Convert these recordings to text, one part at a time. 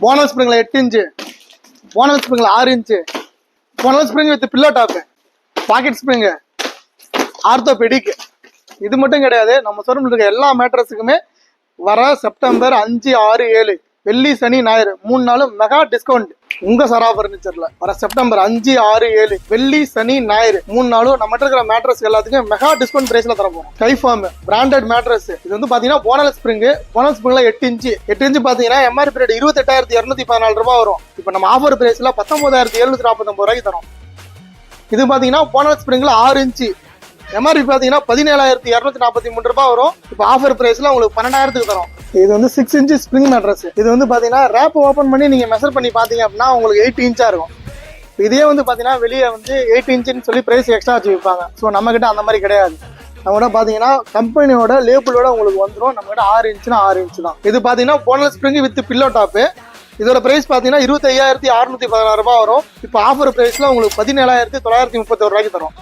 போனல் ஸ்ப்ரிங்ல 8 inch, Bonnell ஸ்ப்ரிங்ல 6 inch, Bonnell spring with pillow top, pocket spring, orthopaedic. இது மட்டும் கிடையாது, நம்ம ஷோரூம்ல இருக்க எல்லா மேட்ரஸுக்குமே வர செப்டம்பர் 5, 6, 7 வெள்ளி சனி ஞாயிறு 3 நாளும் மெகா டிஸ்கவுண்ட். உங்க சரா பர்னிச்சர்ல வர செப்டம்பர் 5, 6, 7 வெள்ளி சனி ஞாயிறு 3 நாளும் நம்ம இருக்கிற மேட்ரஸ் எல்லாத்துக்கும் மெகா டிஸ்கவுண்ட் பிரைஸ்ல தரப்போம். கைஃபார்ம் பிராண்டட் மேட்ரஸ். இது வந்து பாத்தீங்கன்னா போனல் ஸ்ப்ரிங், போனல் ஸ்ப்ரிங்ல 8 இன்ச்சு, 8 இன்ச்சு பாத்தீங்கன்னா எம்ஆர்பி ரேட் 28,214 ரூபாய் வரும். இப்போ நம்ம ஆஃபர் பிரைஸ்ல 19,749 ரூபாய்க்கு தரோம். இது பாத்தீங்கன்னா போனல் ஸ்ப்ரிங்ல 6 இன்ச்சு, எம்ஆர்பி பாத்தீங்கன்னா 17,243 ரூபாய் வரும். இப்போ ஆஃபர் பிரைஸ்ல உங்களுக்கு 12,000க்கு தரும். இது வந்து 6 இன்ச்சு ஸ்ப்ரிங் மேட்ரஸ். இது வந்து பாத்தீங்கன்னா ரேப் ஓபன் பண்ணி நீங்க மெஷர் பண்ணி பாத்தீங்க அப்படின்னா உங்களுக்கு 8 இன்ச்சா இருக்கும். இதே வந்து பாத்தீங்கன்னா வெளியே வந்து 8 இன்ச்சுன்னு சொல்லி பிரைஸ் எக்ஸ்ட்ரா வச்சு விற்பாங்க. ஸோ நம்ம கிட்ட அந்த மாதிரி கிடையாது. நம்ம கிட்ட பாத்தீங்கன்னா கம்பெனியோட லேபிளோட உங்களுக்கு வந்துடும். நம்ம கிட்ட 6 இன்ச்சுனா 6 இன்ச்சு தான். இது பாத்தீங்கன்னா போனல் ஸ்ப்ரிங் வித் பில்லோ டாப். இதோட பிரைஸ் பாத்தீங்கன்னா 25,616 ரூபாய் வரும். இப்போ ஆஃபர் பிரைஸ்ல உங்களுக்கு 17,931 ரூபாய்க்கு தரும்.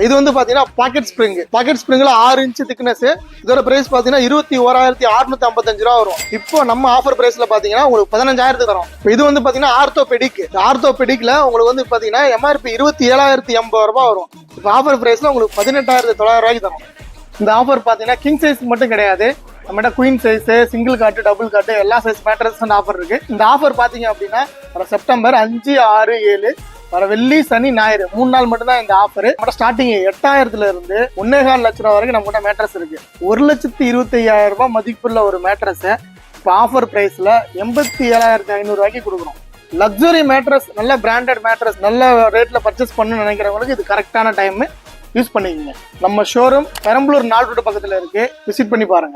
இது வந்து பாத்தீங்கன்னா பாக்கெட் ஸ்ப்ரிங். பாக்கெட் ஸ்ப்ரிங்ல 6 இன்ச்சு திக்னஸ். இதோட பிரைஸ் பாத்தீங்கன்னா 21,655 ரூபா வரும். இப்போ நம்ம ஆஃபர் பிரைஸ்ல பாத்தீங்கன்னா உங்களுக்கு 15,000க்கு தரும். இது வந்து பாத்தீங்கன்னா ஆர்த்தோபெடிக். ஆர்த்தோபெடிக்ல உங்களுக்கு வந்து பாத்தீங்கன்னா எம்ஆர்பி 27,080 ரூபாய் வரும். இப்போ ஆஃபர் பிரைஸ்ல உங்களுக்கு 18,900 ரூபாய்க்கு தரும். இந்த ஆஃபர் பாத்தீங்கன்னா கிங் சைஸ் மட்டும் கிடையாது, நம்மகிட்ட குயின் சைஸ், சிங்கிள் காட்டு, டபுள் காட்டு எல்லா சைஸ் மேட்ரஸ் ஆஃபர் இருக்கு. இந்த ஆஃபர் பாத்தீங்க அப்படின்னா வர செப்டம்பர் 5, 6, 7 வர வெள்ளி சனி ஞாயிறு 3 நாள் மட்டும் தான் இந்த ஆஃபர். நம்ம ஸ்டார்டிங் 8,000ல இருந்து 1.25 லட்ச ரூபா வரைக்கும் நம்ம கிட்ட மேட்ரஸ் இருக்கு. 1,25,000 ரூபாய் மதிப்புள்ள ஒரு மேட்ரஸ் இப்போ ஆஃபர் பிரைஸ்ல 87,500 ரூபாய்க்கு கொடுக்குறோம். லக்ஸுரி மேட்ரஸ், நல்ல பிராண்டட் மேட்ரஸ், நல்ல ரேட்ல பர்ச்சேஸ் பண்ணணும்னு நினைக்கிறவங்களுக்கு இது கரெக்டான டைம். யூஸ் பண்ணிக்கோங்க. நம்ம ஷோரூம் பெரம்பலூர் நாள் ரோடு பக்கத்துல இருக்கு. விசிட் பண்ணி பாருங்க.